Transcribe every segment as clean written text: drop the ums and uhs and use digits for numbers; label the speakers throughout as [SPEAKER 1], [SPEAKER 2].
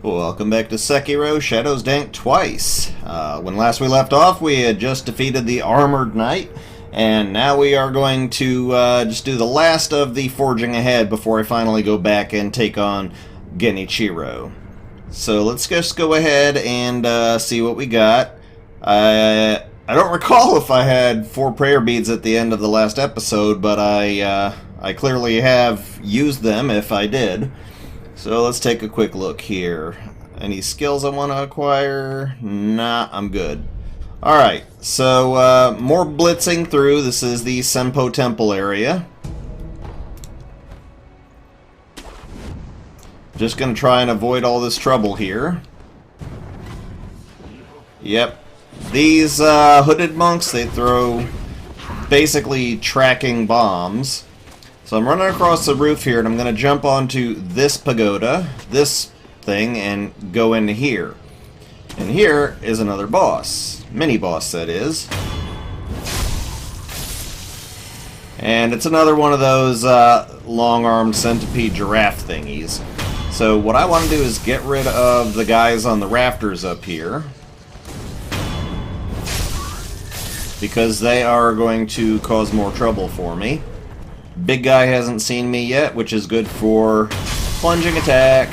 [SPEAKER 1] Welcome back to Sekiro, Shadows Dank twice. When last we left off, we had just defeated the Armored Knight, and now we are going to just do the last of the forging ahead before I finally go back and take on Genichiro. So let's just go ahead and see what we got. I don't recall if I had 4 prayer beads at the end of the last episode, but I clearly have used them if I did. So let's take a quick look here. Any skills I want to acquire? Nah, I'm good. Alright, so more blitzing through. This is the Senpo Temple area. Just going to try and avoid all this trouble here. Yep. These hooded monks, they throw basically tracking bombs. So I'm running across the roof here, and I'm going to jump onto this pagoda, this thing, and go into here. And here is another boss. Mini-boss, that is. And it's another one of those long-armed centipede giraffe thingies. So what I want to do is get rid of the guys on the rafters up here, because they are going to cause more trouble for me. Big guy hasn't seen me yet, which is good for plunging attack.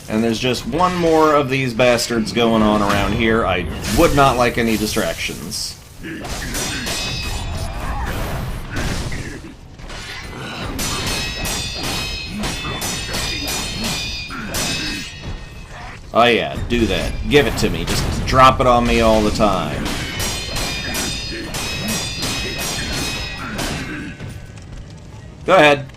[SPEAKER 1] And there's just one more of these bastards going on around here. I would not like any distractions. Oh yeah, do that. Give it to me. Just drop it on me all the time. Go ahead.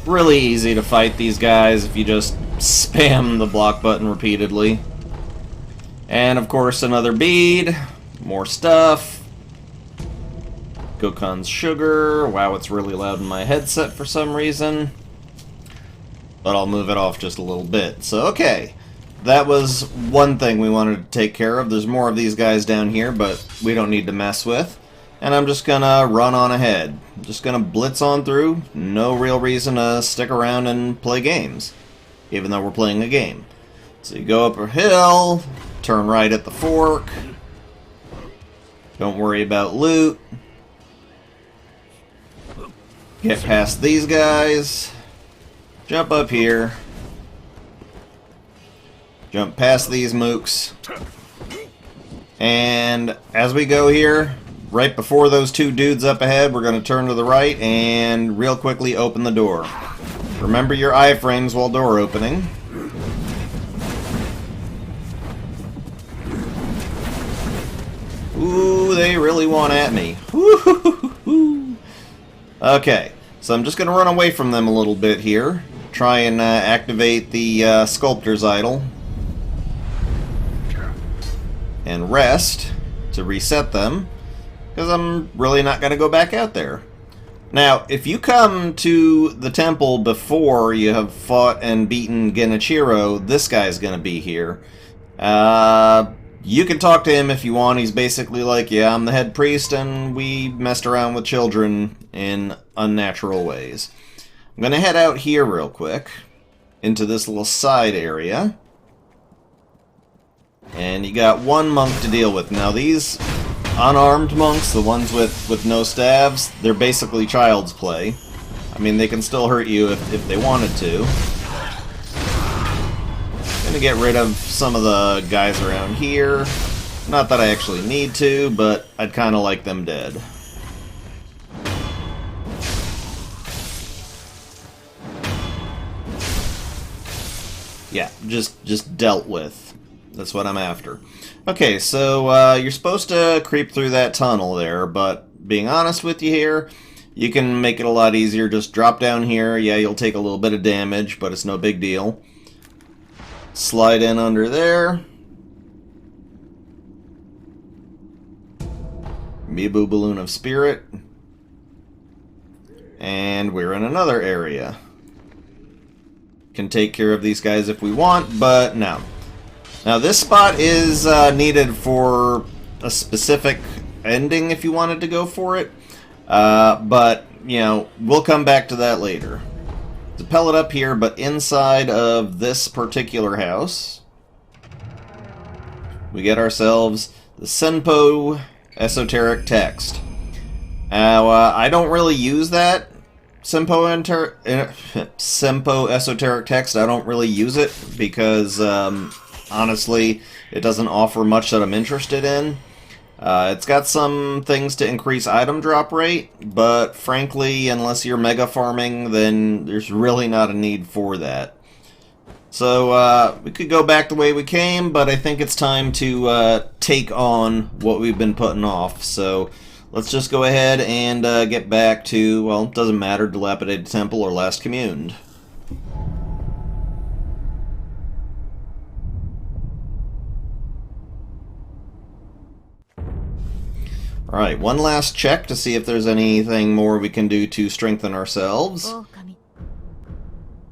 [SPEAKER 1] Really easy to fight these guys if you just spam the block button repeatedly. And of course another bead. More stuff. Gokun's sugar. Wow, it's really loud in my headset for some reason. But I'll move it off just a little bit. So, okay. That was one thing we wanted to take care of. There's more of these guys down here, but we don't need to mess with. And I'm just gonna run on ahead. I'm just gonna blitz on through. No real reason to stick around and play games, even though we're playing a game. So you go up a hill, turn right at the fork. Don't worry about loot. Get past these guys. Jump up here. Jump past these mooks. And as we go here, right before those 2 dudes up ahead, we're going to turn to the right and real quickly open the door. Remember your iframes while door opening. Ooh, they really want at me. Okay, so I'm just going to run away from them a little bit here. Try and activate the Sculptor's Idol. And rest to reset them, because I'm really not going to go back out there. Now, if you come to the temple before you have fought and beaten Genichiro, this guy's going to be here. You can talk to him if you want. He's basically like, yeah, I'm the head priest, and we messed around with children in unnatural ways. I'm going to head out here real quick into this little side area. And you got one monk to deal with. Now these unarmed monks, the ones with no staves, they're basically child's play. I mean, they can still hurt you if they wanted to. Gonna get rid of some of the guys around here. Not that I actually need to, but I'd kind of like them dead. Yeah, just dealt with. That's what I'm after. Okay, so you're supposed to creep through that tunnel there, but being honest with you here, you can make it a lot easier. Just drop down here. Yeah, you'll take a little bit of damage, but it's no big deal. Slide in under there. Mibu Balloon of Spirit. And we're in another area. Can take care of these guys if we want, but no. Now this spot is needed for a specific ending if you wanted to go for it. But, you know, we'll come back to that later. To pellet up here, but inside of this particular house, we get ourselves the Senpo Esoteric Text. Now, I don't really use that Senpo Esoteric Text. I don't really use it because, honestly, it doesn't offer much that I'm interested in. It's got some things to increase item drop rate, but frankly, unless you're mega farming, then there's really not a need for that. So, we could go back the way we came, but I think it's time to take on what we've been putting off. So, let's just go ahead and get back to, well, it doesn't matter, Dilapidated Temple or Last Communed. Alright, one last check to see if there's anything more we can do to strengthen ourselves.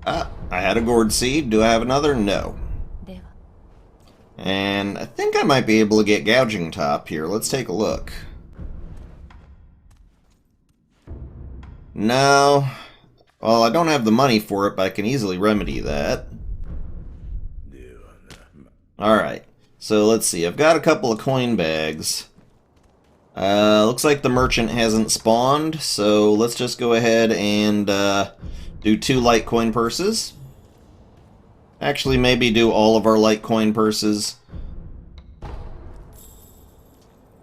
[SPEAKER 1] I had a gourd seed. Do I have another? No. And I think I might be able to get gouging top here. Let's take a look. No. Well, I don't have the money for it, but I can easily remedy that. Alright, so let's see. I've got a couple of coin bags. Looks like the merchant hasn't spawned, so let's just go ahead and do 2 Litecoin purses. Actually, maybe do all of our Litecoin purses.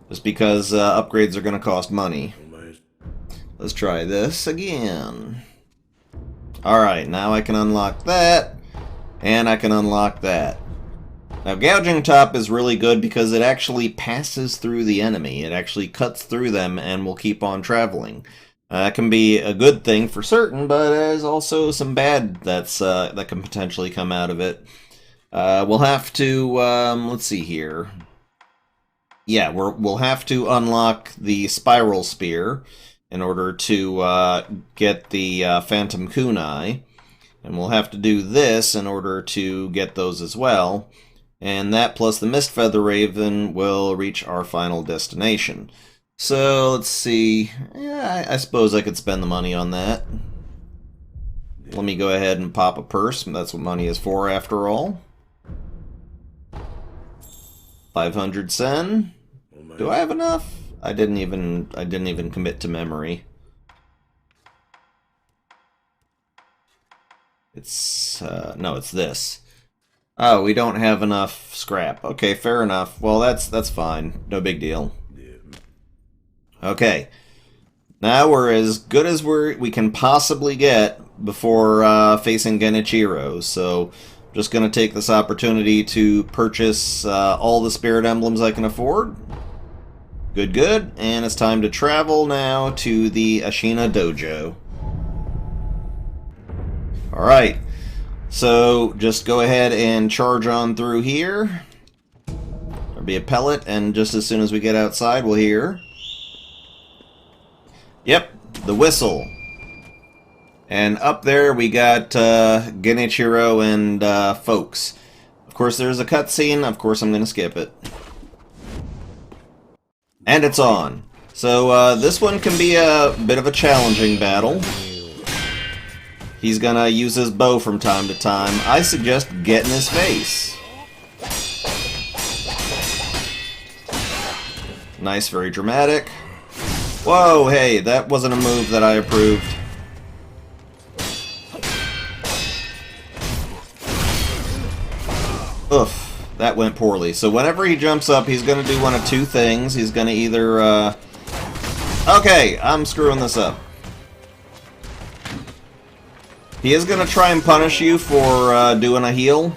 [SPEAKER 1] Just because upgrades are going to cost money. Let's try this again. Alright, now I can unlock that, and I can unlock that. Now, Gouging Top is really good because it actually passes through the enemy. It actually cuts through them and will keep on traveling. That can be a good thing for certain, but there's also some bad that can potentially come out of it. We'll have to, let's see here. Yeah, we'll have to unlock the Spiral Spear in order to get the Phantom Kunai. And we'll have to do this in order to get those as well. And that plus the Mist Feather Raven will reach our final destination. So, let's see. Yeah, I suppose I could spend the money on that. Let me go ahead and pop a purse. That's what money is for, after all. 500 sen. Do I have enough? I didn't even commit to memory. It's no, it's this. Oh, we don't have enough scrap. Okay, fair enough. Well, that's fine. No big deal. Okay. Now we're as good as we can possibly get before facing Genichiro. So, I'm just going to take this opportunity to purchase all the spirit emblems I can afford. Good. And it's time to travel now to the Ashina Dojo. Alright. So, just go ahead and charge on through here. There'll be a pellet, and just as soon as we get outside, we'll hear... Yep, the whistle. And up there, we got Genichiro and folks. Of course, there's a cutscene. Of course, I'm going to skip it. And it's on. So, this one can be a bit of a challenging battle. He's gonna use his bow from time to time. I suggest get in his face. Nice, very dramatic. Whoa, hey, that wasn't a move that I approved. Oof, that went poorly. So whenever he jumps up, he's gonna do one of 2 things. He's gonna either, Okay, I'm screwing this up. He is going to try and punish you for doing a heal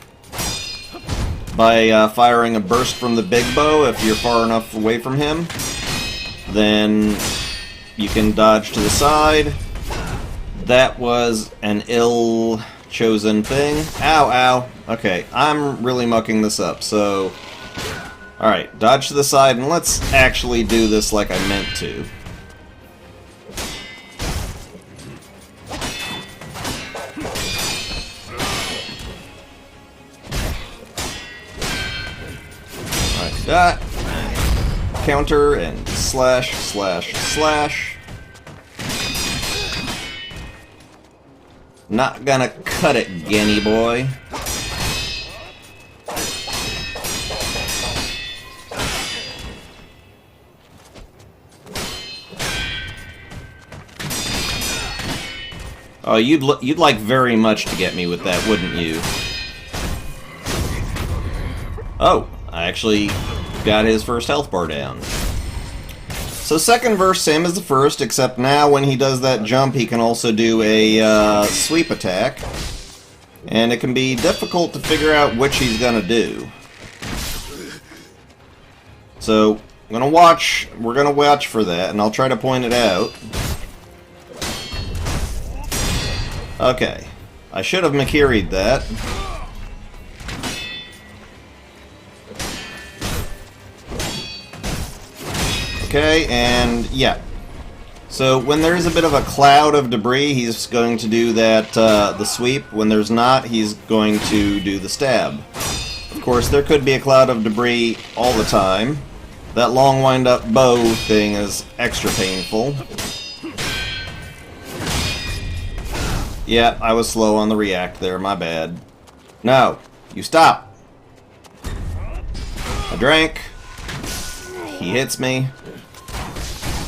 [SPEAKER 1] by firing a burst from the big bow if you're far enough away from him. Then you can dodge to the side. That was an ill-chosen thing. Ow, ow. Okay, I'm really mucking this up, so... Alright, dodge to the side, and let's actually do this like I meant to. Counter and slash, slash, slash. Not gonna cut it, Guinea boy. Oh, you'd like very much to get me with that, wouldn't you? Oh, I actually got his first health bar down. So second verse, same as the first, except now when he does that jump, he can also do a sweep attack. And it can be difficult to figure out which he's gonna do. So, we're gonna watch for that, and I'll try to point it out. Okay. I should have Makiri'd that. Okay, and yeah. So when there's a bit of a cloud of debris, he's going to do that, the sweep. When there's not, he's going to do the stab. Of course, there could be a cloud of debris all the time. That long wind-up bow thing is extra painful. Yeah, I was slow on the react there, my bad. No, you stop. I drank. He hits me.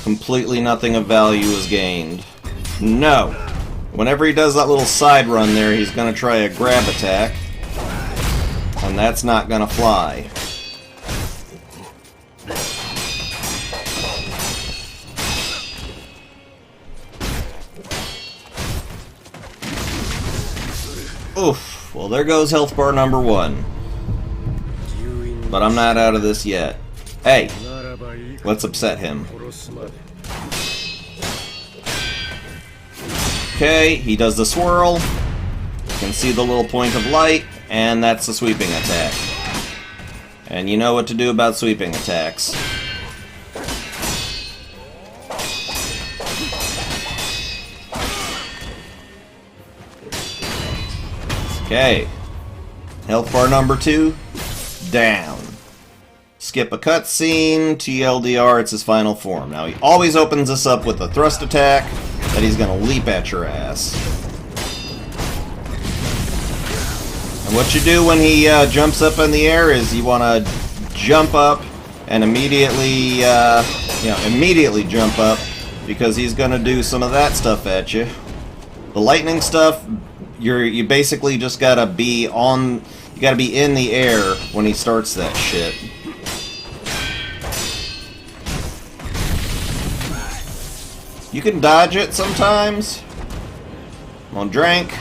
[SPEAKER 1] Completely nothing of value is gained. No! Whenever he does that little side run there, he's gonna try a grab attack. And that's not gonna fly. Oof. Well, there goes health bar number 1. But I'm not out of this yet. Hey! Let's upset him. Okay, he does the swirl. You can see the little point of light, and that's the sweeping attack. And you know what to do about sweeping attacks. Okay. Health bar number 2, down. Skip a cutscene, TLDR, it's his final form. Now he always opens this up with a thrust attack that he's gonna leap at your ass. And what you do when he jumps up in the air is you wanna jump up and immediately, immediately jump up because he's gonna do some of that stuff at you. The lightning stuff, you basically just gotta be in the air when he starts that shit. You can dodge it sometimes. Come on, drank.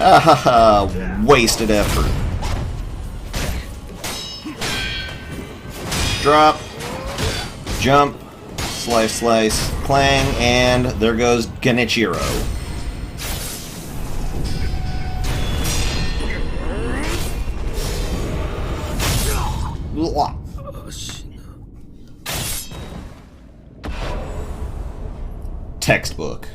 [SPEAKER 1] Ah ha ha, wasted effort. Drop, jump, slice, slice, clang, and there goes Genichiro. Textbook.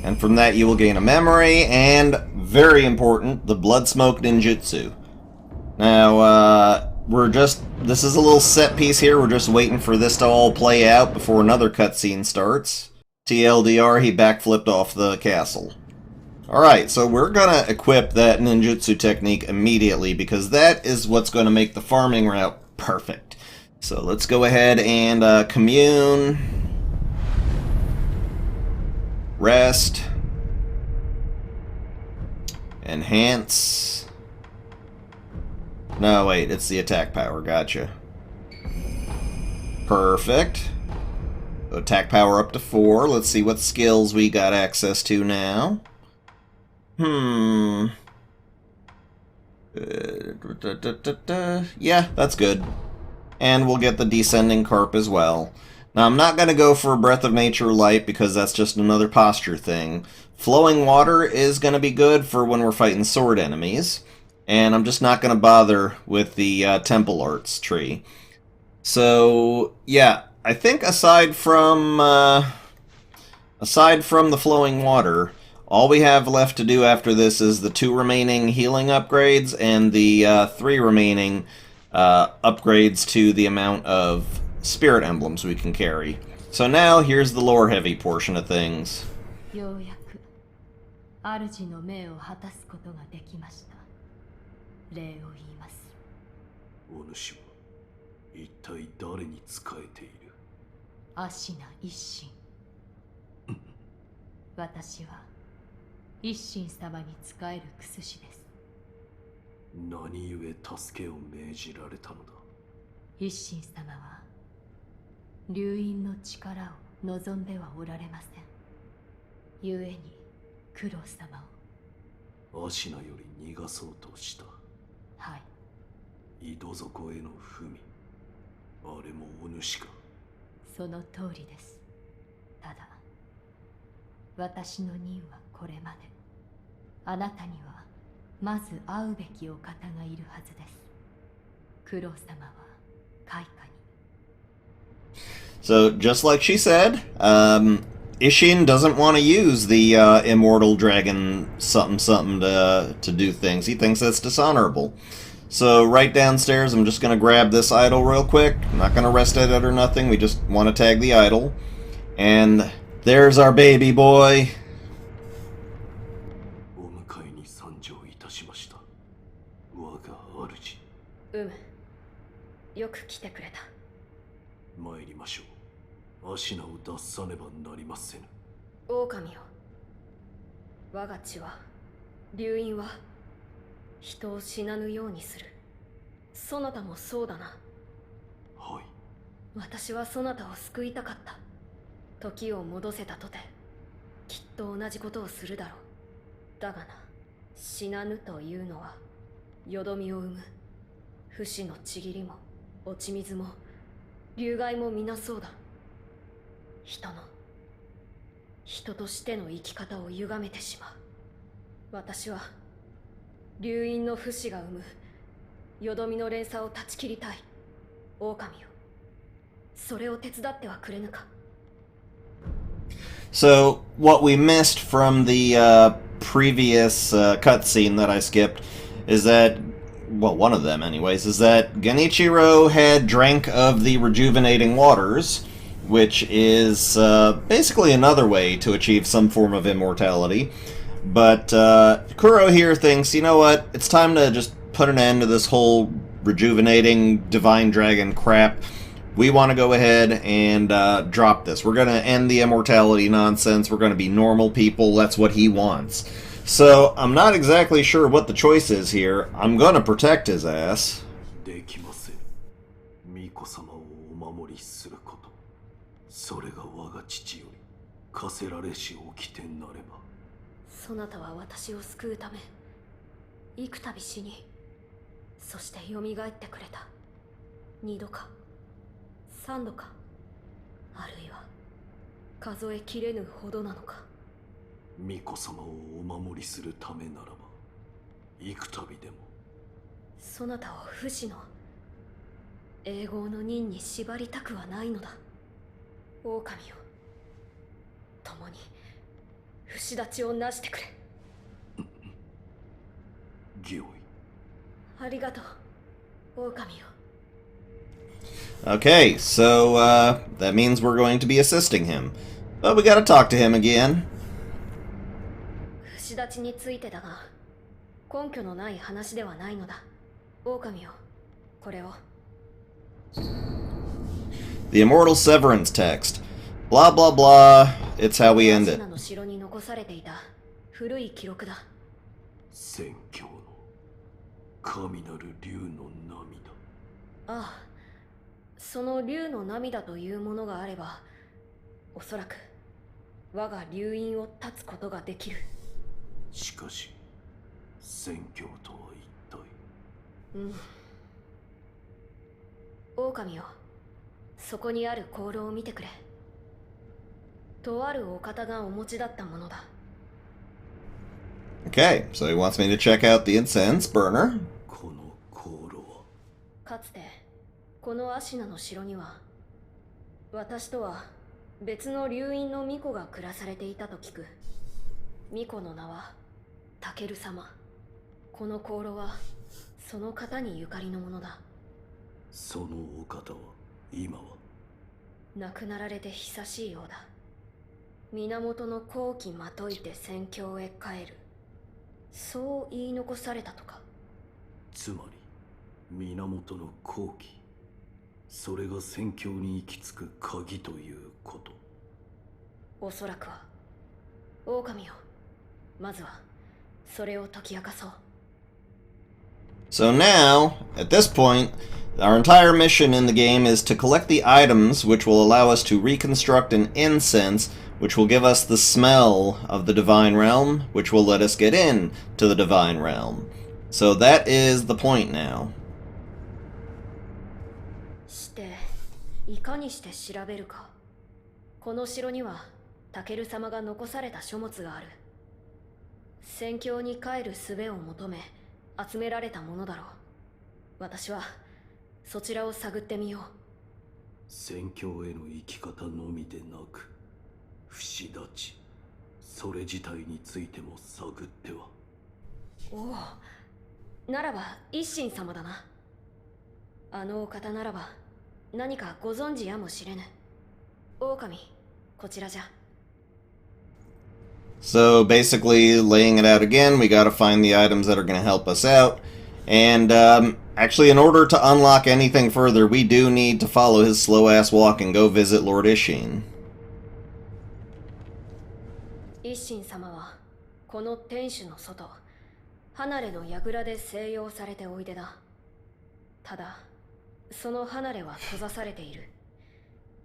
[SPEAKER 1] And from that you will gain a memory, and, very important, the blood smoke ninjutsu. Now, this is a little set piece here, we're just waiting for this to all play out before another cutscene starts. TLDR, he backflipped off the castle. Alright, so we're gonna equip that ninjutsu technique immediately, because that is what's gonna make the farming route perfect. So let's go ahead and commune, rest, enhance. No, wait, it's the attack power, gotcha. Perfect. Attack power up to 4. Let's see what skills we got access to now. Yeah, that's good. And we'll get the Descending Carp as well. Now, I'm not going to go for Breath of Nature Light because that's just another posture thing. Flowing Water is going to be good for when we're fighting sword enemies. And I'm just not going to bother with the Temple Arts tree. So, yeah, I think aside from the Flowing Water, all we have left to do after this is the 2 remaining healing upgrades and the 3 remaining upgrades to the amount of spirit emblems we can carry. So now here's the lore-heavy portion of things.
[SPEAKER 2] ようやく主の命を果たすことができました。礼を言います。
[SPEAKER 3] お主は一体誰に仕えている？
[SPEAKER 2] アシナ一心。私は一心様に仕えるクスシです。
[SPEAKER 3] 何故助けを命じられたのだ？
[SPEAKER 2] 一心様は流因の力を望んではおられません。故に九郎様
[SPEAKER 3] をアシナより逃がそうとした。
[SPEAKER 2] はい。
[SPEAKER 3] 井戸底への文、あれもお主か？
[SPEAKER 2] その通りです。ただ私の任はこれまで。あなたにはまず会うべきお方がいるはずです。九郎様は開花に。
[SPEAKER 1] So, just like she said, Ishin doesn't want to use the immortal dragon something something to do things. He thinks that's dishonorable. So, right downstairs, I'm just going to grab this idol real quick. I'm not going to rest at it or nothing. We just want to tag the idol. And there's our baby boy.
[SPEAKER 3] お迎えに参上いたしました。我が主。
[SPEAKER 2] よく来てくれた。
[SPEAKER 3] 参りましょう。アシナを脱さねばなりませぬ。
[SPEAKER 2] 狼よ。我が血は、流因は、人を死なぬようにする。そなたもそうだな。
[SPEAKER 3] はい。
[SPEAKER 2] 私はそなたを救いたかった。時を戻せたとて、きっと同じことをするだろう。だがな、死なぬというのは、よどみを生む。不死のちぎりも、落ち水も、流害も皆そうだ。人としての生き方を歪めてしまう。私は流因の不死が生むよどみの連鎖を断ち切りたい。狼よ、それを手伝ってはくれぬか。
[SPEAKER 1] So, what we missed from the previous cutscene that I skipped is that, well, one of them anyways, is that Genichiro had drank of the rejuvenating waters, which is basically another way to achieve some form of immortality. But Kuro here thinks, you know what, it's time to just put an end to this whole rejuvenating divine dragon crap. We want to go ahead and drop this. We're going to end the immortality nonsense. We're going to be normal people. That's what he wants. So, I'm not exactly sure what the choice is here. I'm going to protect his ass.
[SPEAKER 3] できません。巫女様をお守りすること。それが我が父より課せられし掟なれば。
[SPEAKER 2] そなたは私を救うため、幾度死に、そして蘇ってくれた。2度か、3度か、あるいは数えきれぬほどなのか。
[SPEAKER 3] 巫女様をお守りするためならば、幾度でも。
[SPEAKER 2] そなたを不死の永劫の任に縛りたくはないのだ。狼よ、共に不死立ちをなしてくれ。
[SPEAKER 3] 御意。
[SPEAKER 2] ありがとう、狼よ。
[SPEAKER 1] Okay, so that means we're going to be assisting him. But we gotta talk to him again.
[SPEAKER 2] 不死立ちについてだが、根拠のない話ではないのだ。狼よ、これを。
[SPEAKER 1] The Immortal Severance Text. Blah blah blah. It's how we end it.
[SPEAKER 2] の城に残されていた古い記録だ。
[SPEAKER 3] 宣教の神なる竜の涙。
[SPEAKER 2] ああ、その竜の涙というものがあれば、おそらく我が竜院を断つことができる。
[SPEAKER 3] しかし、宣教とは一体。
[SPEAKER 2] 狼よ、そこにある香炉を見てくれ。とあるお方がお持ちだったものだ。
[SPEAKER 1] Okay, so he wants me to check out the incense burner.
[SPEAKER 3] この香炉は
[SPEAKER 2] かつてこのアシナの城には、私とは別の流院の巫女が暮らされていたと聞く。巫女の名はタケル様。この香炉はその方にゆかりのものだ。
[SPEAKER 3] そのお方は今は
[SPEAKER 2] 亡くなられて久しいようだ。源の好機まといて戦況へ帰る。そう言い残されたとか。
[SPEAKER 3] つまり源の好機、それが戦況に行き着く鍵ということ。
[SPEAKER 2] おそらくは。狼よ、まずはそれを解き明かそう。
[SPEAKER 1] So now, at this point, our entire mission in the game is to collect the items which will allow us to reconstruct an incense, which will give us the smell of the Divine Realm, which will let us get in to the Divine Realm. So that is the point now.
[SPEAKER 2] して、いかにして調べるか。この城には、タケル様が残された書物がある。戦況に帰る術を求め、集められたものだろう。私はそちらを探ってみよう。
[SPEAKER 3] 戦況への生き方のみでなく、不死立ち、それ自体についても探っては。
[SPEAKER 2] おお、ならば一心様だな。あのお方ならば何かご存知やもしれぬ。狼、こちらじゃ。
[SPEAKER 1] So basically, laying it out again, we gotta find the items that are gonna help us out. And actually, in order to unlock anything further, we do need to follow his slow-ass walk and go visit Lord Ishin.
[SPEAKER 2] 一心様はこの天守の外、離れの櫓で静養されておいでだ。ただ、その離れは閉ざされている。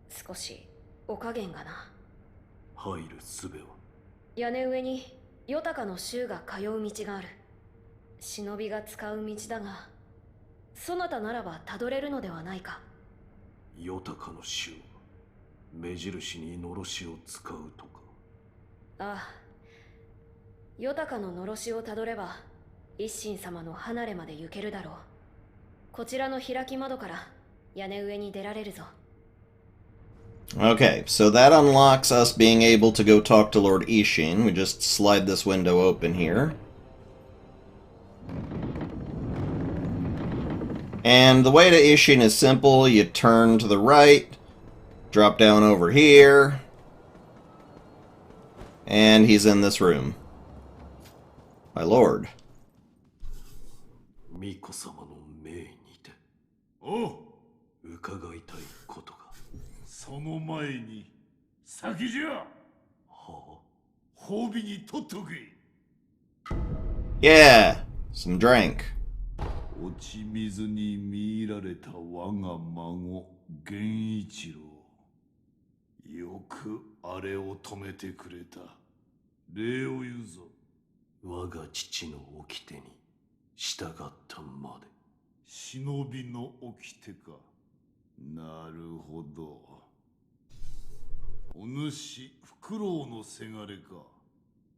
[SPEAKER 2] 少しお加減がな。
[SPEAKER 3] 入る術は。
[SPEAKER 2] 屋根上にヨタカの衆が通う道がある。忍びが使う道だが、そなたならばたどれるのではないか。
[SPEAKER 3] ヨタカの衆は目印にのろしを使うとか。
[SPEAKER 2] ああ、ヨタカののろしをたどれば一心様の離れまで行けるだろう。こちらの開き窓から屋根上に出られるぞ。
[SPEAKER 1] Okay, so that unlocks us being able to go talk to Lord Ishin. We just slide this window open here. And the way to Ishin is simple. You turn to the right, drop down over here, and he's in this room. My lord.
[SPEAKER 3] 巫女様の命にて。
[SPEAKER 4] おう、
[SPEAKER 3] 伺いたいことが。
[SPEAKER 4] その前に先じゃ。
[SPEAKER 3] はあ。
[SPEAKER 4] 褒美にとっとけ。
[SPEAKER 1] Yeah, some drink.
[SPEAKER 4] 落ち水に見入られた我が孫源一郎、よくあれを止めてくれた。礼を言うぞ。
[SPEAKER 3] 我が父の掟に従ったまで。
[SPEAKER 4] 忍びの掟か。なるほど。お主、フクロウのせがれか。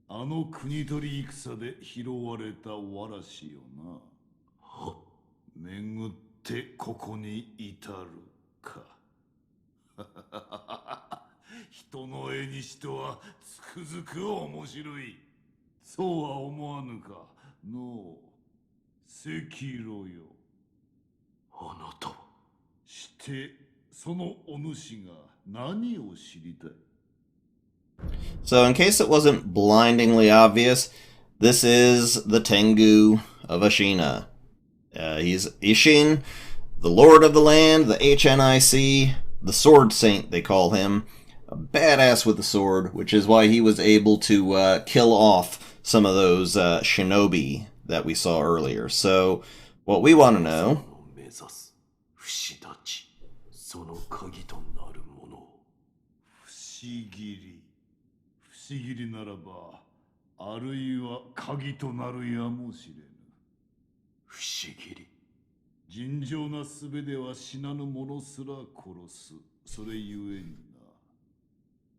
[SPEAKER 4] あの国取り戦で拾われたわらしよな。
[SPEAKER 3] は。
[SPEAKER 4] 巡ってここに至るか。人の絵にしてはつくづく面白い。そうは思わぬかの赤色よ。
[SPEAKER 3] あなたは。
[SPEAKER 4] してそのお主が何を知りたい。
[SPEAKER 1] So in case it wasn't blindingly obvious, this is the Tengu of Ashina. He's Ishin, the Lord of the Land, the HNIC, the Sword Saint, they call him. A badass with the sword, which is why he was able to kill off some of those shinobi that we saw earlier. So, what we want to know...
[SPEAKER 3] 不死立ち、その鍵となるものを。
[SPEAKER 4] 不思議不思議ならば、あるいは鍵となるやもしれぬ。
[SPEAKER 3] 不思議。
[SPEAKER 4] 尋常な術では死なぬ者すら殺す。それゆえにな。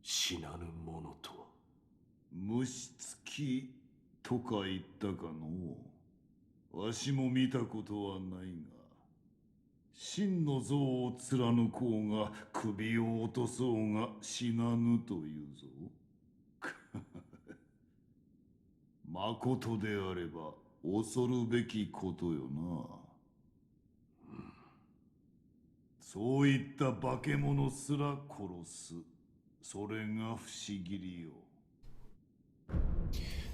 [SPEAKER 3] 死なぬ者とは。
[SPEAKER 4] 虫つきとか言ったかの。わしも見たことはないが、真の像を貫こうが首を落とそうが死なぬというぞ。まことであれば恐るべきことよな。そういった化け物すら殺す。それが不思議りよ。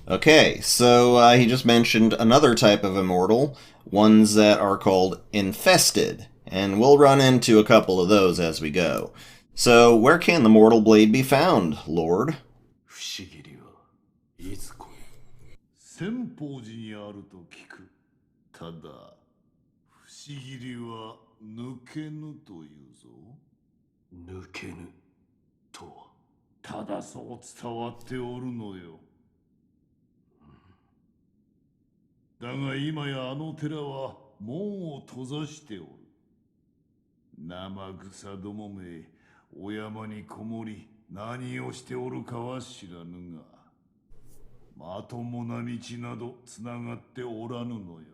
[SPEAKER 1] Okay, so he just mentioned another type of immortal, ones that are called infested, and we'll run into a couple of those as we go. So, where can the mortal blade be found, Lord?
[SPEAKER 3] 不思議りはいつこへ。
[SPEAKER 4] 千宝寺にあると聞く。ただ、不思議りは抜けぬというぞ。
[SPEAKER 3] 抜けぬとは。
[SPEAKER 4] ただそう伝わっておるのよ。だが今やあの寺は門を閉ざしておる。生草どもめ、お山にこもり何をしておるかは知らぬが、まともな道などつながっておらぬのよ。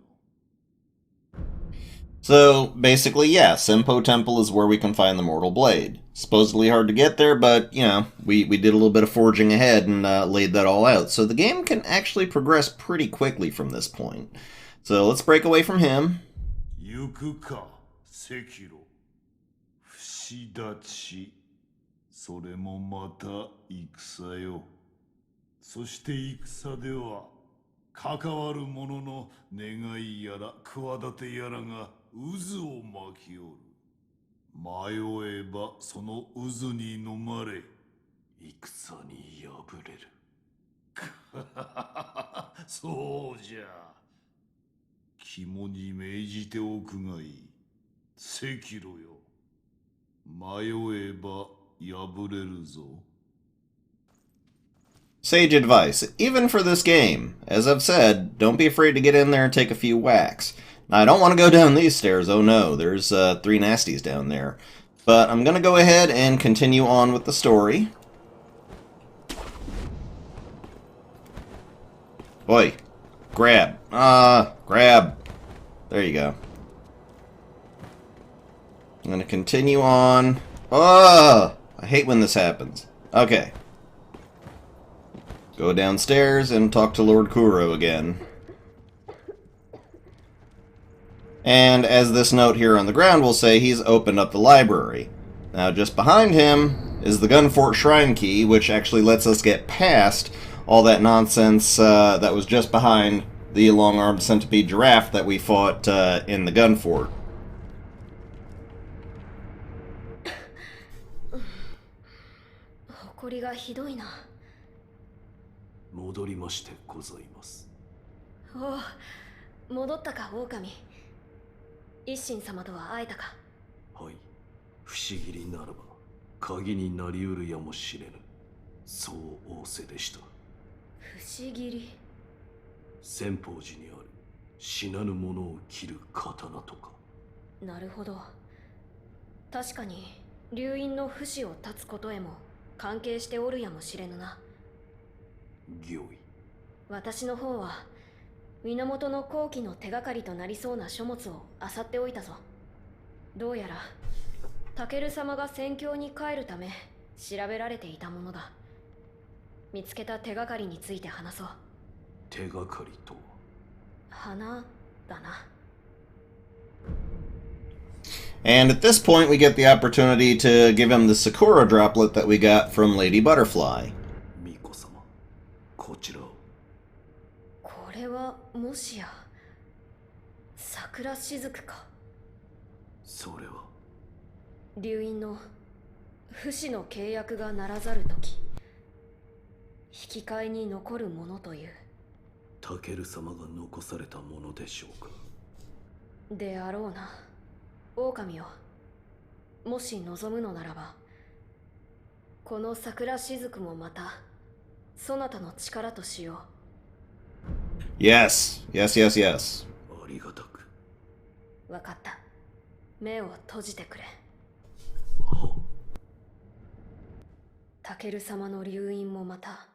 [SPEAKER 1] So, basically, yeah, Senpo Temple is where we can find the Mortal Blade. Supposedly hard to get there, but, you know, we did a little bit of forging ahead and laid that all out. So the game can actually progress pretty quickly from this point. So let's break away from him.
[SPEAKER 4] 行くか、赤炉。不死立ち。それもまた戦よ。そして戦では、関わる者の願いやら企てやらが渦を巻きおる。迷えばその渦に飲まれ、
[SPEAKER 3] 戦に敗れる。
[SPEAKER 4] そうじゃ。肝に銘じておくがいい。赤炉よ。迷えば敗れるぞ。
[SPEAKER 1] Sage advice, even for this game. As I've said, don't be afraid to get in there and take a few whacks. Now, I don't want to go down these stairs, oh no, there's 3 nasties down there. But I'm going to go ahead and continue on with the story. Oi, grab. Grab. There you go. I'm going to continue on. I hate when this happens. Okay. Go downstairs and talk to Lord Kuro again. And as this note here on the ground will say, he's opened up the library. Now just behind him is the Gunfort Shrine Key, which actually lets us get past all that nonsense that was just behind the long-armed centipede giraffe that we fought in the Gunfort.
[SPEAKER 2] 埃がひどいな。
[SPEAKER 3] 戻りましてございます。
[SPEAKER 2] おう、戻ったか、狼。一心様とは会えたか。
[SPEAKER 3] はい、不思議にならば鍵になりうるやもしれぬ。そう仰せでした。
[SPEAKER 2] 不思議。
[SPEAKER 3] 千宝寺にある死なぬ者を切る刀とか。
[SPEAKER 2] なるほど。確かに流因の不死を断つことへも関係しておるやもしれぬな。
[SPEAKER 3] 御意。
[SPEAKER 2] 私の方は源の後期の手がかりとなりそうな書物を漁っておいたぞ。どうやらタケル様が戦況に帰るため調べられていたものだ。見つけた手がかりについて話そう。
[SPEAKER 3] 手がかりとは。
[SPEAKER 2] 花だな。
[SPEAKER 1] And at this point we get the opportunity to give him the Sakura droplet that we got from Lady Butterfly.
[SPEAKER 3] 巫女様、こちらを。
[SPEAKER 2] これはもしや桜しずくか。
[SPEAKER 3] それは
[SPEAKER 2] 流因の不死の契約がならざるとき引き換えに残るものという。
[SPEAKER 3] タケル様が残されたものでしょうか。
[SPEAKER 2] であろうな。狼よ、もし望むのならばこの桜しずくもまたそなたの力としよ
[SPEAKER 1] う。Yes, yes, yes, yes.
[SPEAKER 3] ありがたく。
[SPEAKER 2] わかった。目を閉じてくれ。タケル様の流因もまた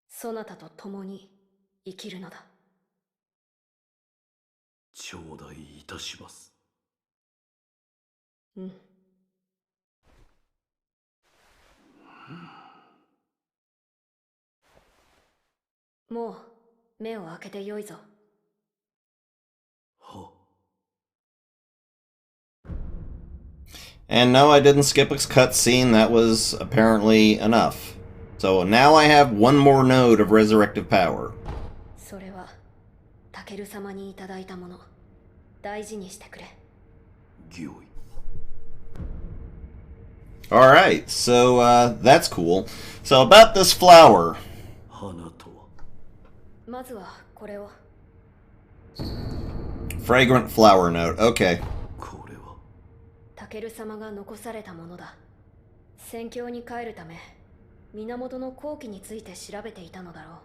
[SPEAKER 2] そなたと共に生きるのだ。
[SPEAKER 3] 頂戴いたします。
[SPEAKER 2] うん。もう目を開けてよいぞ。
[SPEAKER 3] は。
[SPEAKER 1] And no, I didn't skip a cutscene. That was apparently enough. So now I have one more node of resurrective power.
[SPEAKER 2] それはタケル様にいただいたもの。大事にしてくれ。
[SPEAKER 3] 御意。
[SPEAKER 1] Alright, so that's cool. So about this flower.
[SPEAKER 3] 花とは
[SPEAKER 2] まずはこれを。
[SPEAKER 1] Fragrant flower node. Okay.
[SPEAKER 3] これは
[SPEAKER 2] タケル様が残されたものだ。戦況に帰るため源の後期について調べていたのだろう。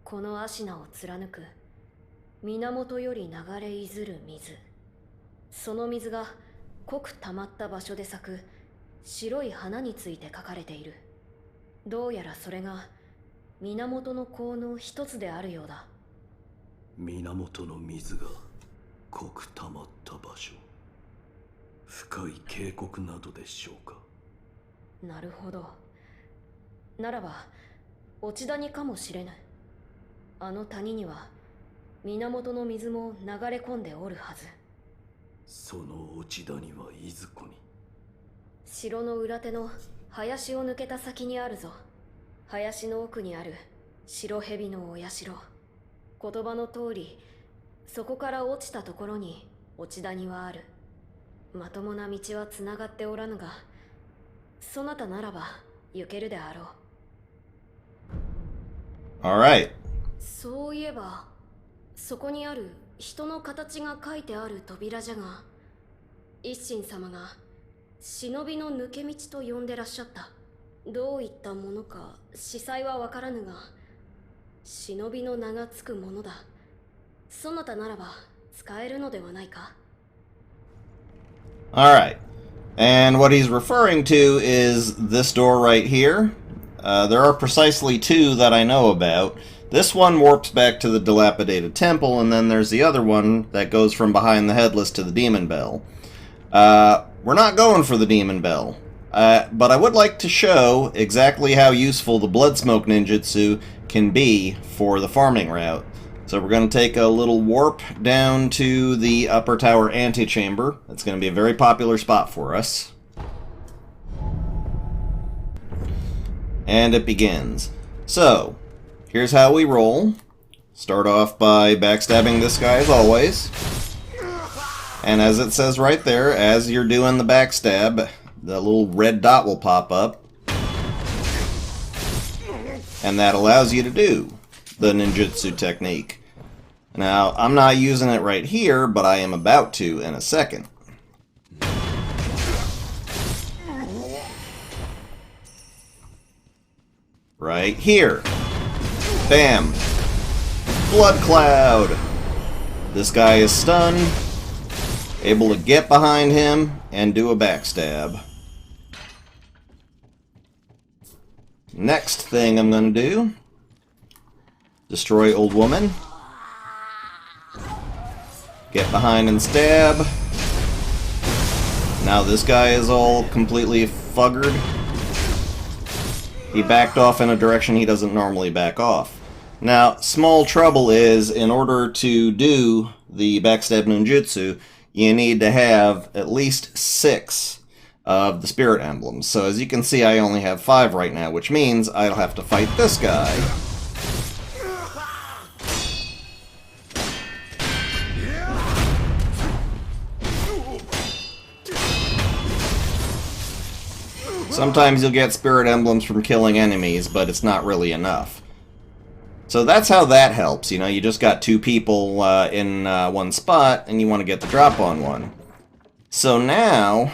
[SPEAKER 2] この芦名を貫く源より流れいずる水、その水が濃く溜まった場所で咲く白い花について書かれている。どうやらそれが源の効の一つであるようだ。
[SPEAKER 3] 源の水が濃く溜まった場所、深い渓谷などでしょうか。
[SPEAKER 2] なるほど。ならば落ち谷かもしれぬ。あの谷には源の水も流れ込んでおるはず。
[SPEAKER 3] その落ち谷はいずこに。
[SPEAKER 2] 城の裏手の林を抜けた先にあるぞ。林の奥にある白蛇のお社。言葉の通り、そこから落ちたところに落ち谷はある。まともな道はつながっておらぬが、そなたならば行けるであろう。
[SPEAKER 1] Alright.
[SPEAKER 2] そういえば、そこにある人の形が書いてある扉じゃが、一心様が忍びの抜け道と呼んでらっしゃった。どういったものか司祭はわからぬが、忍びの名がつくものだ。そなたならば使えるのではないか。
[SPEAKER 1] Alright. And what he's referring to is this door right here. There are precisely two that I know about. This one warps back to the dilapidated temple, and then there's the other one that goes from behind the headless to the demon bell. We're not going for the demon bell, but I would like to show exactly how useful the blood smoke ninjutsu can be for the farming route. So we're going to take a little warp down to the upper tower antechamber. It's going to be a very popular spot for us. And it begins. So, here's how we roll. Start off by backstabbing this guy as always. And as it says right there, as you're doing the backstab, the little red dot will pop up. And that allows you to do the ninjutsu technique. Now, I'm not using it right here, but I am about to in a second. Right here. Bam. Blood cloud. This guy is stunned. Able to get behind him and do a backstab. Next thing I'm going to do. Destroy old woman. Get behind and stab. Now this guy is all completely fuggered. He backed off in a direction he doesn't normally back off. Now, small trouble is, in order to do the backstab ninjutsu, you need to have at least 6 of the spirit emblems. So as you can see, I only have 5 right now, which means I'll have to fight this guy. Sometimes you'll get spirit emblems from killing enemies, but it's not really enough. So that's how that helps. You know, you just got 2 people in one spot, and you want to get the drop on one. So now,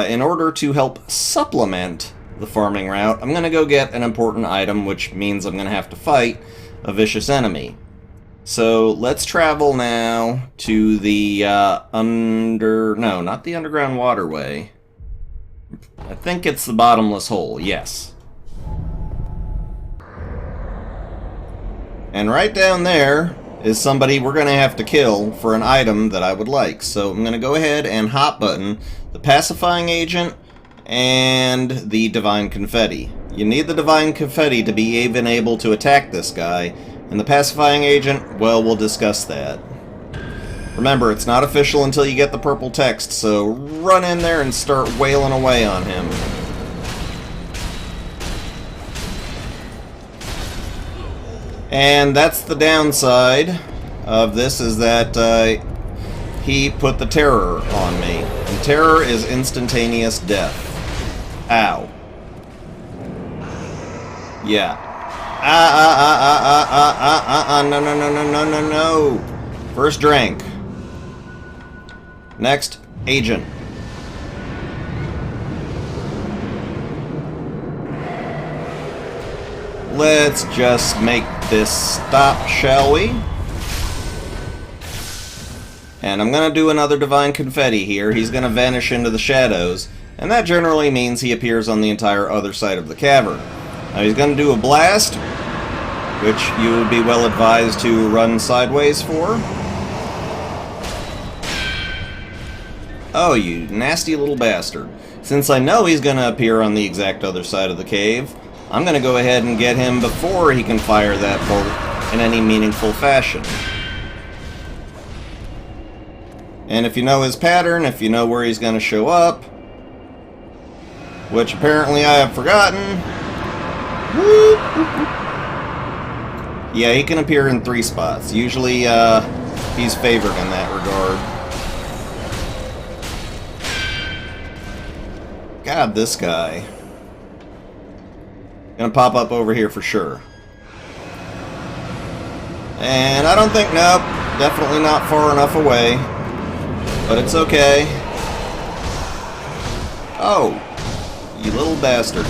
[SPEAKER 1] in order to help supplement the farming route, I'm going to go get an important item, which means I'm going to have to fight a vicious enemy. So let's travel now to the no, not the underground waterway. I think it's the bottomless hole, yes. And right down there is somebody we're going to have to kill for an item that I would like. So I'm going to go ahead and hot button the pacifying agent and the divine confetti. You need the divine confetti to be even able to attack this guy. And the pacifying agent, well, we'll discuss that. Remember, it's not official until you get the purple text, so run in there and start wailing away on him. And that's the downside of this, is that he put the terror on me. And terror is instantaneous death. Ow. Yeah. No. First drink. Next, agent. Let's just make this stop, shall we? And I'm gonna do another Divine Confetti here. He's gonna vanish into the shadows, and that generally means he appears on the entire other side of the cavern. Now he's gonna do a blast, which you would be well advised to run sideways for. Oh, you nasty little bastard. Since I know he's gonna appear on the exact other side of the cave, I'm gonna go ahead and get him before he can fire that bolt in any meaningful fashion. And if you know his pattern, if you know where he's gonna show up, which apparently I have forgotten. Yeah, he can appear in 3 spots. Usually, he's favored in that regard. God, this guy. Gonna pop up over here for sure. And I don't think, nope, definitely not far enough away. But it's okay. Oh, you little bastard.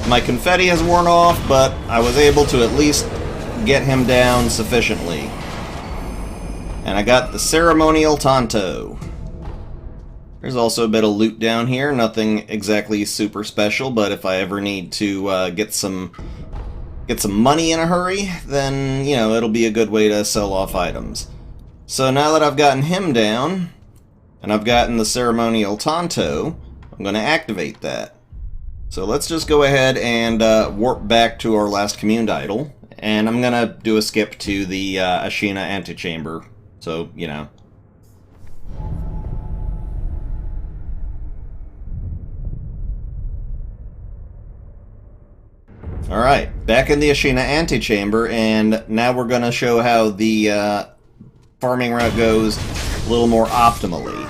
[SPEAKER 1] My confetti has worn off, but I was able to at least get him down sufficiently. And I got the ceremonial Tanto. There's also a bit of loot down here, nothing exactly super special, but if I ever need to get some money in a hurry, then, you know, it'll be a good way to sell off items. So now that I've gotten him down, and I've gotten the ceremonial Tanto, I'm going to activate that. So let's just go ahead and warp back to our last communed idol, and I'm going to do a skip to the Ashina antechamber, so, you know. Alright, back in the Ashina antechamber, and now we're going to show how the farming route goes a little more optimally.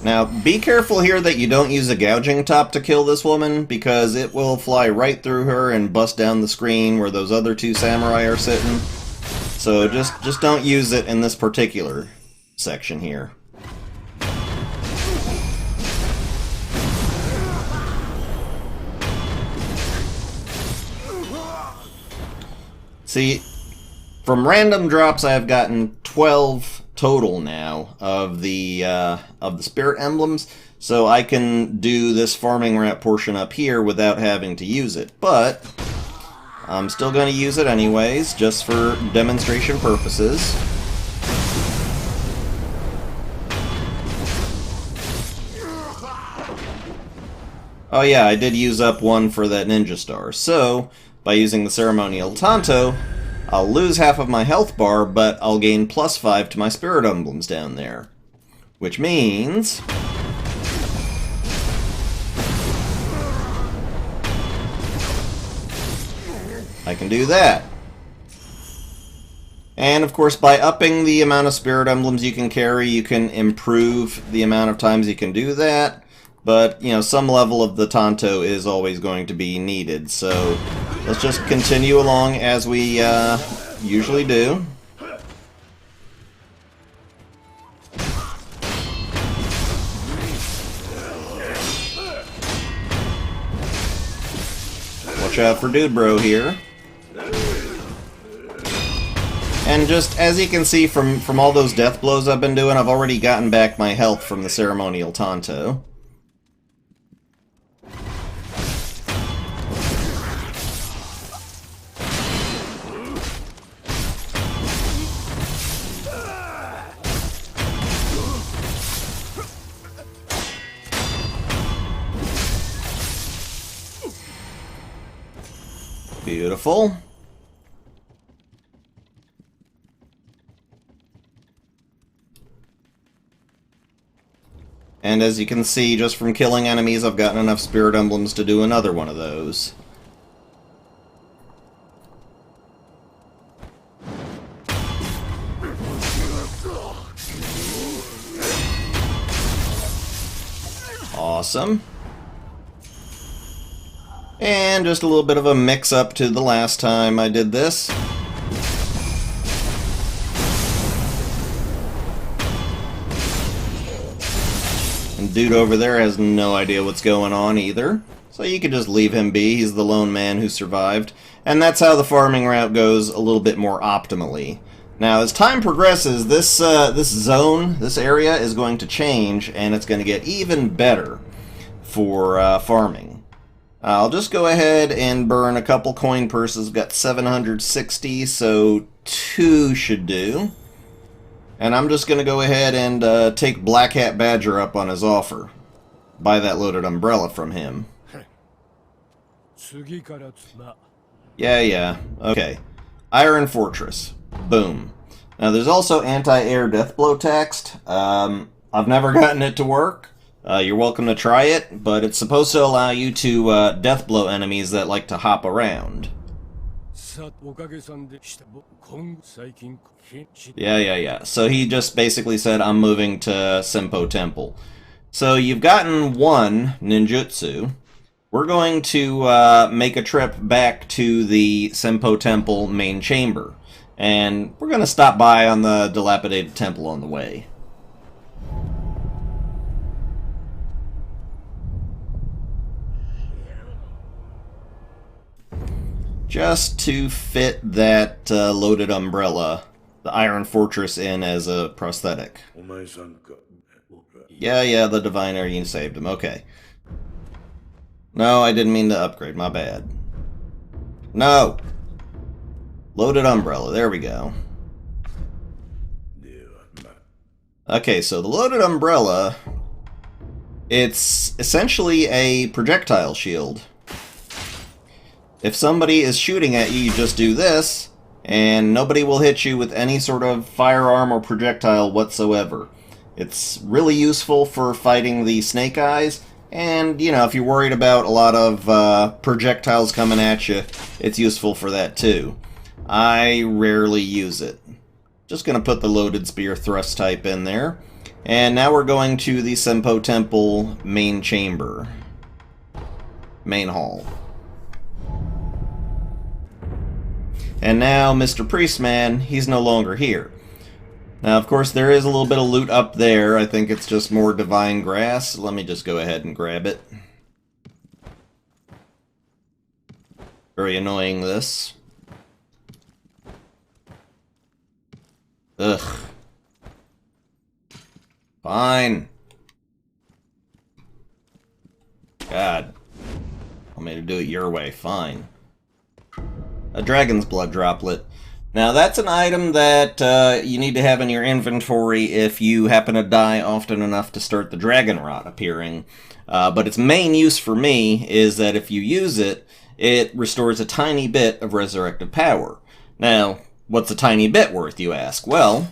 [SPEAKER 1] Now, be careful here that you don't use a gouging top to kill this woman, because it will fly right through her and bust down the screen where those other 2 samurai are sitting. So just don't use it in this particular section here. See, from random drops I have gotten 12 total now of the spirit emblems, so I can do this farming route portion up here without having to use it. But I'm still going to use it anyways, just for demonstration purposes. Oh yeah, I did use up 1 for that ninja star, so by using the ceremonial Tanto, I'll lose half of my health bar, but I'll gain +5 to my spirit emblems down there. Which means I can do that. And of course, by upping the amount of spirit emblems you can carry, you can improve the amount of times you can do that. But, you know, some level of the Tanto is always going to be needed. So let's just continue along as we usually do. Watch out for Dude Bro here. And just, as you can see from all those death blows I've been doing, I've already gotten back my health from the ceremonial Tanto. Beautiful. And as you can see, just from killing enemies, I've gotten enough spirit emblems to do another one of those. Awesome. And just a little bit of a mix-up to the last time I did this. And dude over there has no idea what's going on either. So you can just leave him be. He's the lone man who survived. And that's how the farming route goes a little bit more optimally. Now, as time progresses, this zone, this area, is going to change, and it's going to get even better for farming. I'll just go ahead and burn a couple coin purses. Got 760, so 2 should do. And I'm just going to go ahead and take Black Hat Badger up on his offer. Buy that loaded umbrella from him. Yeah. Okay. Iron Fortress. Boom. Now there's also anti-air death blow text. I've never gotten it to work. You're welcome to try it, but it's supposed to allow you to death blow enemies that like to hop around. Yeah. So he just basically said, I'm moving to Senpo Temple. So you've gotten 1 ninjutsu. We're going to make a trip back to the Senpo Temple main chamber. And we're going to stop by on the dilapidated temple on the way. Just to fit that loaded umbrella, the Iron Fortress, in as a prosthetic. Yeah, the Diviner, you saved him. Okay. No, I didn't mean to upgrade. My bad. No! Loaded umbrella. There we go. Okay, so the loaded umbrella, it's essentially a projectile shield. If somebody is shooting at you, you just do this, and nobody will hit you with any sort of firearm or projectile whatsoever. It's really useful for fighting the snake eyes, and, you know, if you're worried about a lot of projectiles coming at you, it's useful for that too. I rarely use it. Just going to put the loaded spear thrust type in there. And now we're going to the Senpo Temple main chamber. Main hall. And now Mr. Priestman, he's no longer here. Now, of course, there is a little bit of loot up there. I think it's just more divine grass. Let me just go ahead and grab it. Very annoying, this. Ugh. Fine. God. Want me to do it your way. Fine. A dragon's blood droplet. Now that's an item that you need to have in your inventory if you happen to die often enough to start the dragon rot appearing. But its main use for me is that if you use it, it restores a tiny bit of resurrective power. Now, what's a tiny bit worth, you ask? Well,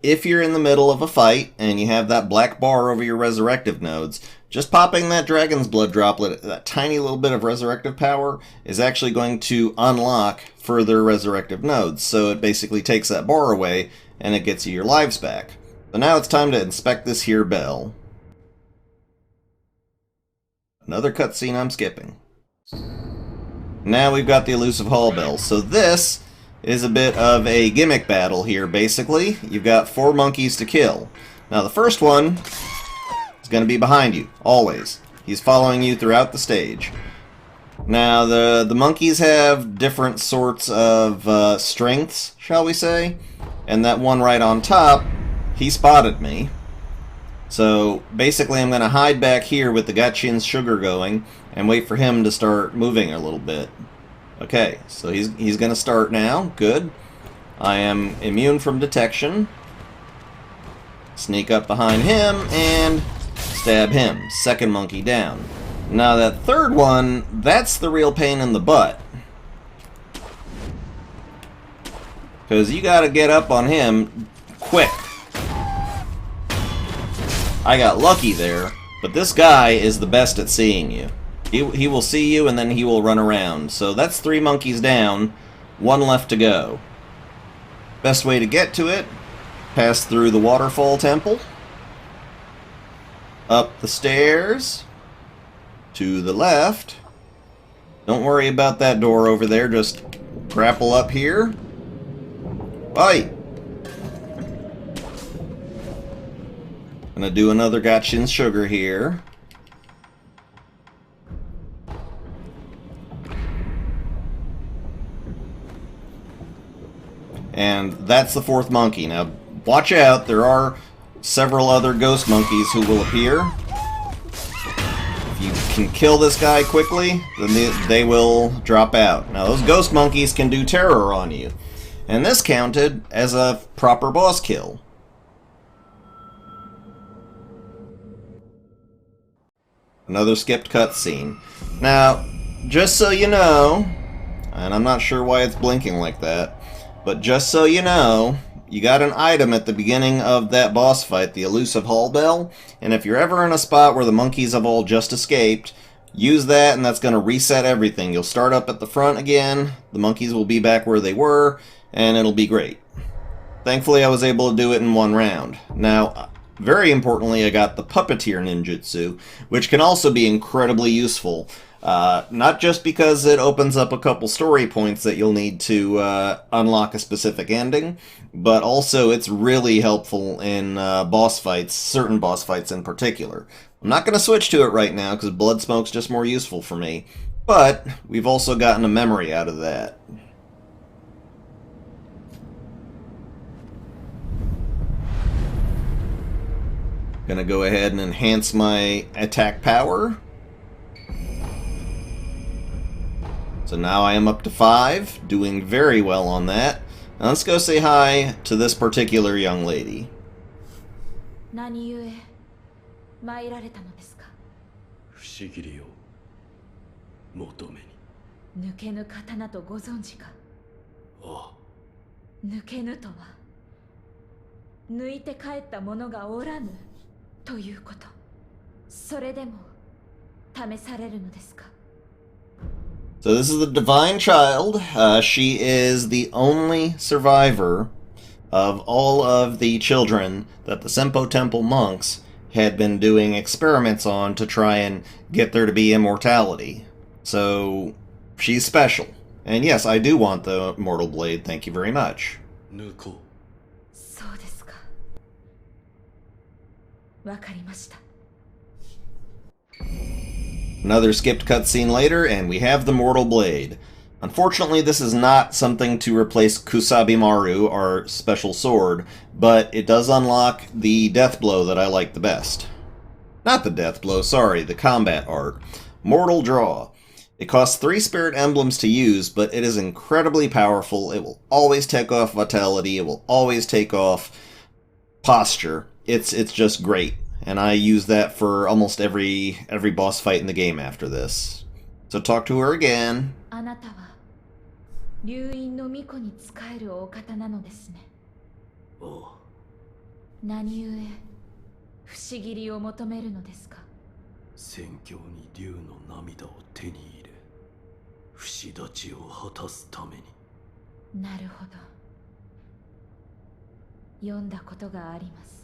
[SPEAKER 1] if you're in the middle of a fight and you have that black bar over your resurrective nodes, just popping that dragon's blood droplet, that tiny little bit of resurrective power, is actually going to unlock further resurrective nodes. So it basically takes that bar away and it gets you your lives back. So now it's time to inspect this here bell. Another cutscene I'm skipping. Now we've got the elusive hall bell. So this is a bit of a gimmick battle here, basically. You've got 4 monkeys to kill. Now the first one is going to be behind you, always. He's following you throughout the stage. Now the monkeys have different sorts of strengths, shall we say. And that one right on top, he spotted me. So basically I'm going to hide back here with the Gachin's sugar going and wait for him to start moving a little bit. Okay, so he's going to start now. Good. I am immune from detection. Sneak up behind him and stab him. Second monkey down. Now that third one, that's the real pain in the butt. Because you gotta get up on him quick. I got lucky there, but this guy is the best at seeing you. He will see you and then he will run around. So that's 3 monkeys down, 1 left to go. Best way to get to it, pass through the waterfall temple, up the stairs, to the left. Don't worry about that door over there, just grapple up here. Oi! Gonna do another Gotchin sugar here. And that's the 4th monkey. Now, watch out, there are several other ghost monkeys who will appear. If you can kill this guy quickly, then they will drop out. Now, those ghost monkeys can do terror on you. And this counted as a proper boss kill. Another skipped cutscene. Now, just so you know, and I'm not sure why it's blinking like that, but just so you know, you got an item at the beginning of that boss fight, the elusive hall bell, and if you're ever in a spot where the monkeys have all just escaped, use that and that's going to reset everything. You'll start up at the front again, the monkeys will be back where they were, and it'll be great. Thankfully I was able to do it in 1 round. Now, very importantly, I got the puppeteer ninjutsu, which can also be incredibly useful. Not just because it opens up a couple story points that you'll need to unlock a specific ending, but also it's really helpful in boss fights, certain boss fights in particular. I'm not going to switch to it right now because Bloodsmoke's just more useful for me, but we've also gotten a memory out of that. Gonna go ahead and enhance my attack power. So now I am up to 5, doing very well on that. Now let's go say hi to this particular young lady.
[SPEAKER 2] 何故参られたのですか。
[SPEAKER 3] 不思議りを求めに。
[SPEAKER 2] 抜けぬ刀とご存知か。
[SPEAKER 3] ああ、
[SPEAKER 2] 抜けぬとは抜いて帰った者がおらぬということ。それでも試されるのですか。
[SPEAKER 1] So this is the divine child. She is the only survivor of all of the children that the Senpo Temple monks had been doing experiments on to try and get there to be immortality. So she's special. And yes, I do want the Mortal Blade, thank you very much.
[SPEAKER 3] 抜こう。
[SPEAKER 2] そうですか。わかりました。
[SPEAKER 1] Another skipped cutscene later, and we have the Mortal Blade. Unfortunately, this is not something to replace Kusabimaru, our special sword, but it does unlock the death blow that I like the best. Not the death blow, sorry, the combat art. Mortal Draw. It costs 3 spirit emblems to use, but it is incredibly powerful. It will always take off vitality, it will always take off posture. It's just great. And I use that for almost every boss fight in the game after this. So talk to her again.
[SPEAKER 2] あなたは流院の巫女に仕えるお方なのですね。
[SPEAKER 3] ああ、
[SPEAKER 2] 何故不思議りを求めるのですか。
[SPEAKER 3] 戦況に竜の涙を手に入れ、不死立ちを果たすために。
[SPEAKER 2] なるほど。読んだことがあります。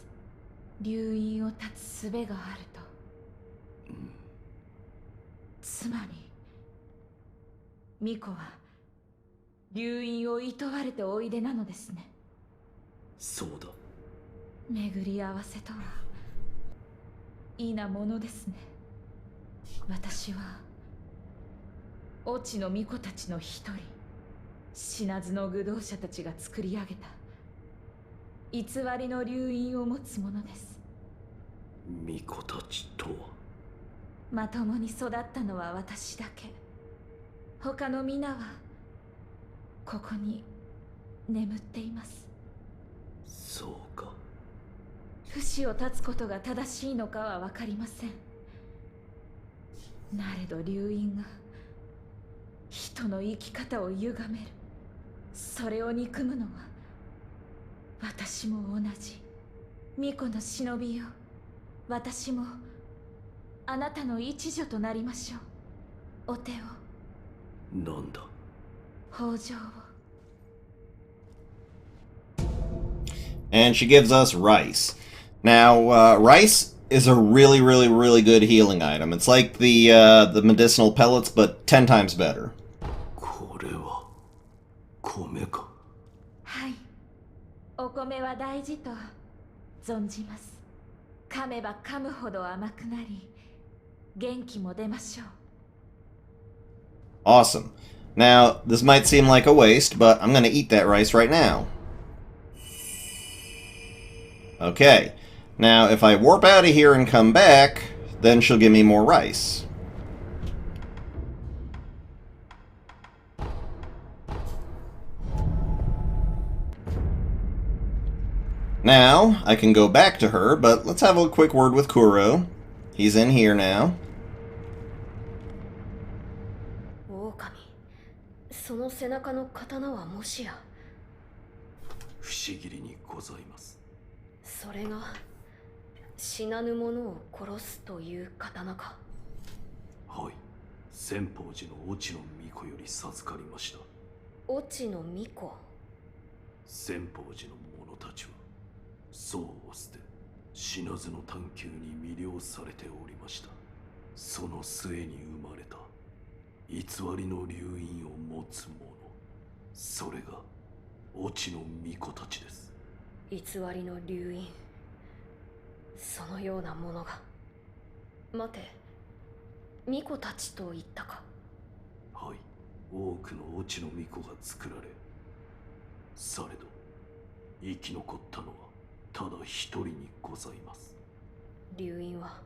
[SPEAKER 2] 流院を断つ術があると。つまり巫女は流院を厭われておいでなのですね。
[SPEAKER 3] そうだ。
[SPEAKER 2] 巡り合わせとはいいなものですね。私は越智の巫女たちの一人、死なずの愚道者たちが作り上げた偽りの流院を持つ者です。
[SPEAKER 3] 巫女たちとは。
[SPEAKER 2] まともに育ったのは私だけ。他の皆はここに眠っています。
[SPEAKER 3] そうか。
[SPEAKER 2] 不死を断つことが正しいのかは分かりません。
[SPEAKER 5] なれど流因が人の生き方を歪める。それを憎むのは私も同じ。巫女の忍びよ、私もあなたの一女となりましょう。お手を。
[SPEAKER 3] なんだ。
[SPEAKER 5] 北条を。
[SPEAKER 1] And she gives us rice. Now, rice is a really, really, really good healing item. It's like the medicinal pellets, but 10 times better.
[SPEAKER 3] これは米か。
[SPEAKER 5] はい、お米は大事と存じます。噛めば噛むほど甘くなり、元気も出ましょう。
[SPEAKER 1] Awesome. Now, this might seem like a waste, but I'm going to eat that rice right now. Okay. Now, if I warp out of here and come back, then she'll give me more rice. Now, I can go back to her, but let's have a quick word with Kuro. He's in here now.
[SPEAKER 2] 狼、その背中の刀はもしや。
[SPEAKER 3] 不思議にございます。
[SPEAKER 2] それが死なぬ者を殺すという刀か。
[SPEAKER 3] はい、千宝寺の越智の巫女より授かりました。
[SPEAKER 2] 越智の巫女。
[SPEAKER 3] 千宝寺の者たちは僧を捨て死なずの探求に魅了されておりました。その末に生まれた偽りの流因を持つ者、それが越智の巫女たちです。
[SPEAKER 2] 偽りの流因、そのようなものが。待て、巫女たちと言ったか。
[SPEAKER 3] はい、多くの越智の巫女が作られ、されど生き残ったのはただ一人にございます。
[SPEAKER 2] 流因は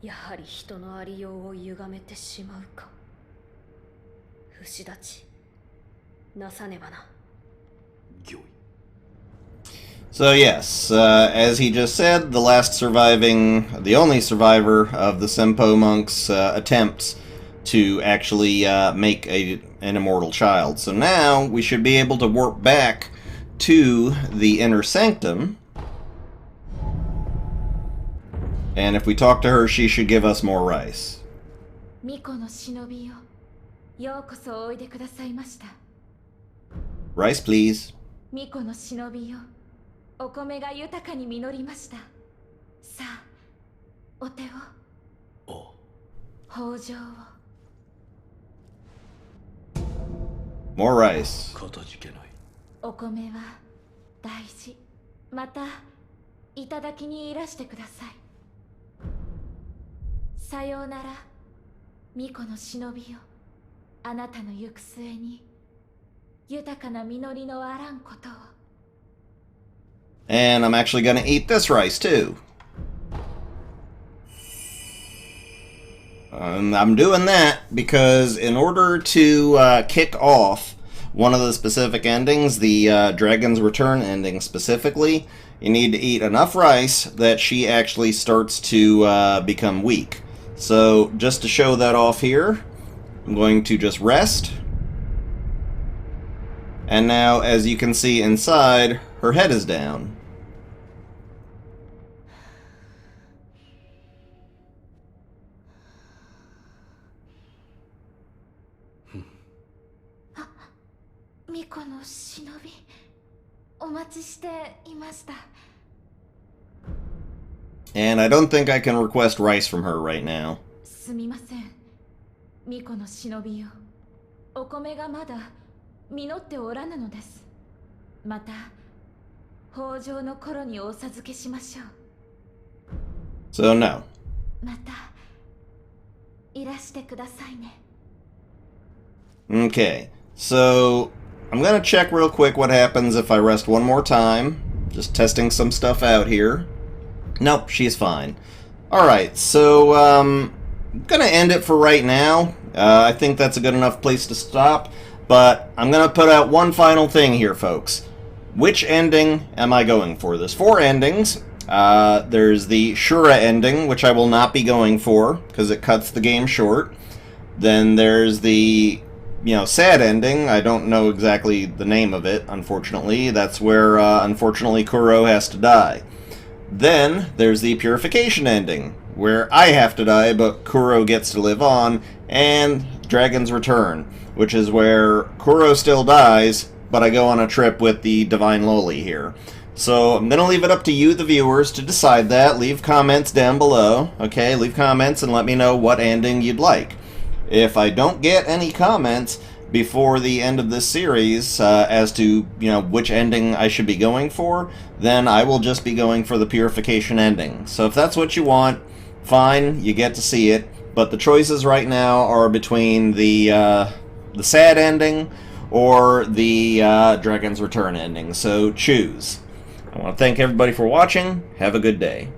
[SPEAKER 2] やはり人のありようを歪めてしまうか。不死立ちなさねばな。
[SPEAKER 3] 御意。
[SPEAKER 1] So yes, as he just said, the only survivor of the Senpo monks' attempts to actually make an immortal child. So now we should be able to warp back to the inner sanctum. And if we talk to her, she should give us more rice.
[SPEAKER 5] 巫女の忍びよ、ようこそおいでくださいました。
[SPEAKER 1] Rice, please.
[SPEAKER 5] 巫女の忍びよ、お米が豊かに実りました。さあ、お手を。
[SPEAKER 3] ああ、
[SPEAKER 5] 北条を。
[SPEAKER 1] More rice.
[SPEAKER 3] かたじけない。
[SPEAKER 5] お米は大事。またいただきにいらしてください。さようなら、巫女の忍びよ。あなたの行く末に豊かな実りのあらんことを。
[SPEAKER 1] And I'm actually going to eat this rice too. I'm doing that because in order to kick off one of the specific endings, the Dragon's Return ending specifically, you need to eat enough rice that she actually starts to become weak. So just to show that off here, I'm going to just rest. And now, as you can see inside, her head is down.
[SPEAKER 5] Ah, 巫女の忍び、お待ちしていました。
[SPEAKER 1] And I don't think I can request rice from her right now.
[SPEAKER 5] すみません、巫女の忍びよ。お米がまだ実っておらぬのです。また北条の頃にお授けしましょう。
[SPEAKER 1] So no.
[SPEAKER 5] またいらしてくださいね。
[SPEAKER 1] Okay, so I'm gonna check real quick what happens if I rest one more time. Just testing some stuff out here. Nope, she's fine. Alright, so I'm gonna end it for right now. I think that's a good enough place to stop. But I'm gonna put out one final thing here, folks. Which ending am I going for? There's 4 endings, There's the Shura ending, which I will not be going for, because it cuts the game short. Then there's the, sad ending. I don't know exactly the name of it, unfortunately. That's where, unfortunately, Kuro has to die. Then there's the Purification ending, where I have to die, but Kuro gets to live on, and Dragon's Return, which is where Kuro still dies, but I go on a trip with the Divine Loli here. So I'm going to leave it up to you, the viewers, to decide that. Leave comments down below, okay? Leave comments and let me know what ending you'd like. If I don't get any comments before the end of this series as to, which ending I should be going for, then I will just be going for the Purification ending. So if that's what you want, fine, you get to see it. But the choices right now are between the sad ending or the Dragon's Return ending. So choose. I want to thank everybody for watching. Have a good day.